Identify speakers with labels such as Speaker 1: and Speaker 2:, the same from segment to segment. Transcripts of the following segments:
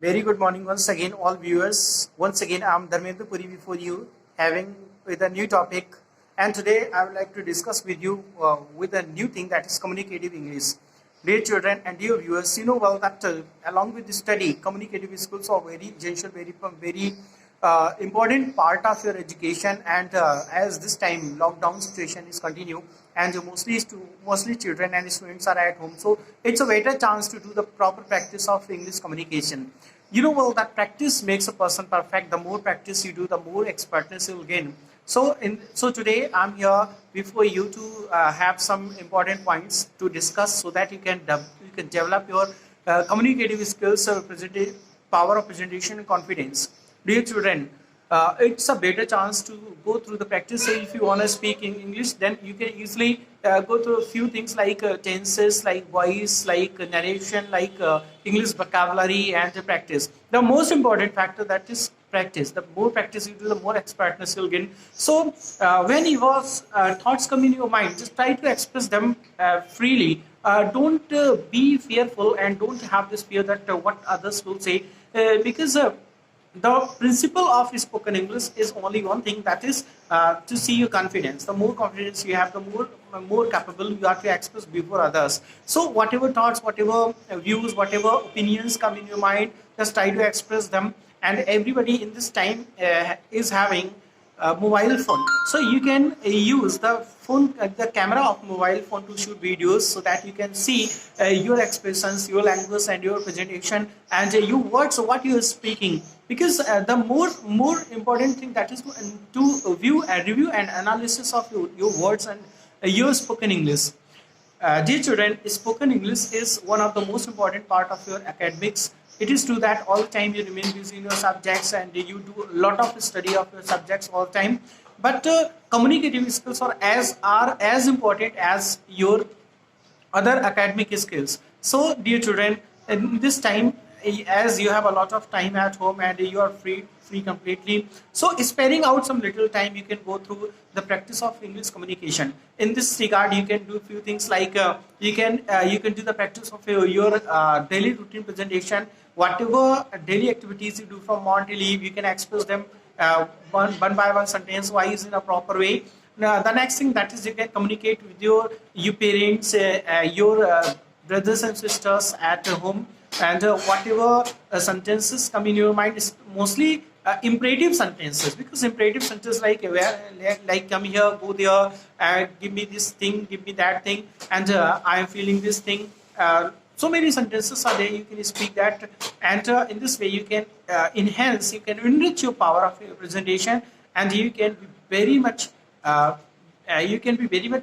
Speaker 1: Very good morning once again, all viewers. Once again, I'm Dharmendra Puri before you, having with a new topic. And today, I would like to discuss with you with a new thing that is communicative English. Dear children and dear viewers, you know well that along with the study, communicative skills are very essential, very important part of your education. And as this time lockdown situation is continue, and mostly children and students are at home, so it's a better chance to do the proper practice of English communication. You know well that practice makes a person perfect. The more practice you do, the more expertness you'll gain. So today I'm here before you to have some important points to discuss, so that you can develop your communicative skills, power of presentation and confidence. Dear children, it's a better chance to go through the practice. Say if you want to speak in English, then you can easily go through a few things like tenses, like voice, like narration, like English vocabulary and practice. The most important factor, that is practice. The more practice you do, the more expertness you'll gain. So when your thoughts come in your mind, just try to express them freely. Don't be fearful, and don't have this fear that what others will say, because the principle of spoken English is only one thing, that is to see your confidence. The more confidence you have, the more capable you are to express before others. So whatever thoughts, whatever views, whatever opinions come in your mind, just try to express them. And everybody in this time is having mobile phone, so you can use the phone, the camera of mobile phone to shoot videos, so that you can see your expressions, your language and your presentation, and your words, what you are speaking. Because the more important thing, that is to view and review and analysis of your words and your spoken English. Dear children, spoken English is one of the most important part of your academics. It is true that all the time you remain busy in your subjects, and you do a lot of study of your subjects all the time. But communicative skills are as important as your other academic skills. So, dear children, in this time, as you have a lot of time at home and you are free completely, so sparing out some little time, you can go through the practice of English communication. In this regard, you can do few things like you can do the practice of your daily routine presentation. Whatever daily activities you do from morning till eve, you can express them one by one, sentence wise, in a proper way. Now, the next thing, that is you can communicate with your parents, your brothers and sisters at home, and whatever sentences come in your mind is mostly imperative sentences. Because imperative sentences like come here, go there, give me this thing, give me that thing, and I am feeling this thing. So many sentences are there, you can speak that, and in this way you can you can enrich your power of your presentation, and you can be very much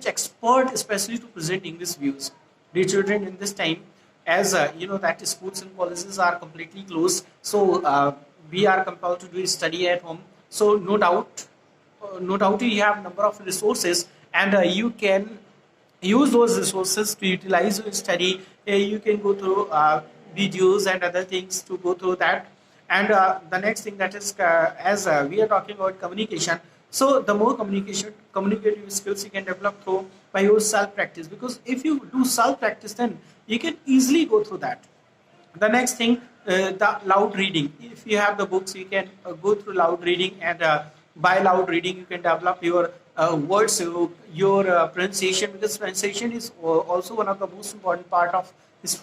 Speaker 1: expert, especially to present English views. Dear children, in this time, as you know that schools and colleges are completely closed, so we are compelled to do study at home. So no doubt you have number of resources, and you can use those resources to utilize your study. You can go through videos and other things to go through that. And the next thing, that is as we are talking about communication, so the more communicative skills you can develop through by your self practice. Because if you do self practice, then you can easily go through that. The next thing, the loud reading. If you have the books, you can go through loud reading, and by loud reading you can develop your words, your pronunciation, because pronunciation is also one of the most important part of this.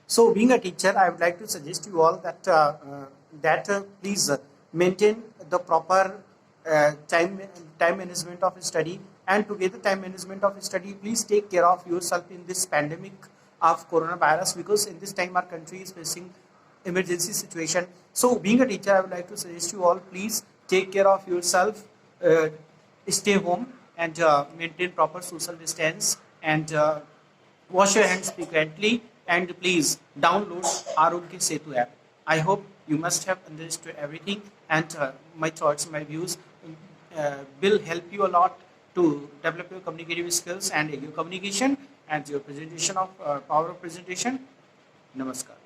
Speaker 1: So, being a teacher, I would like to suggest you all that please maintain the proper time management of study, and to get the time management of study, please take care of yourself in this pandemic of coronavirus, because in this time our country is facing emergency situation. So, being a teacher, I would like to suggest you all, please take care of yourself, stay home, and maintain proper social distance, and wash your hands frequently, and please download Arogya Setu app. I hope you must have understood everything, and my thoughts, my views will help you a lot to develop your communicative skills and your communication and your presentation of power of presentation. Namaskar.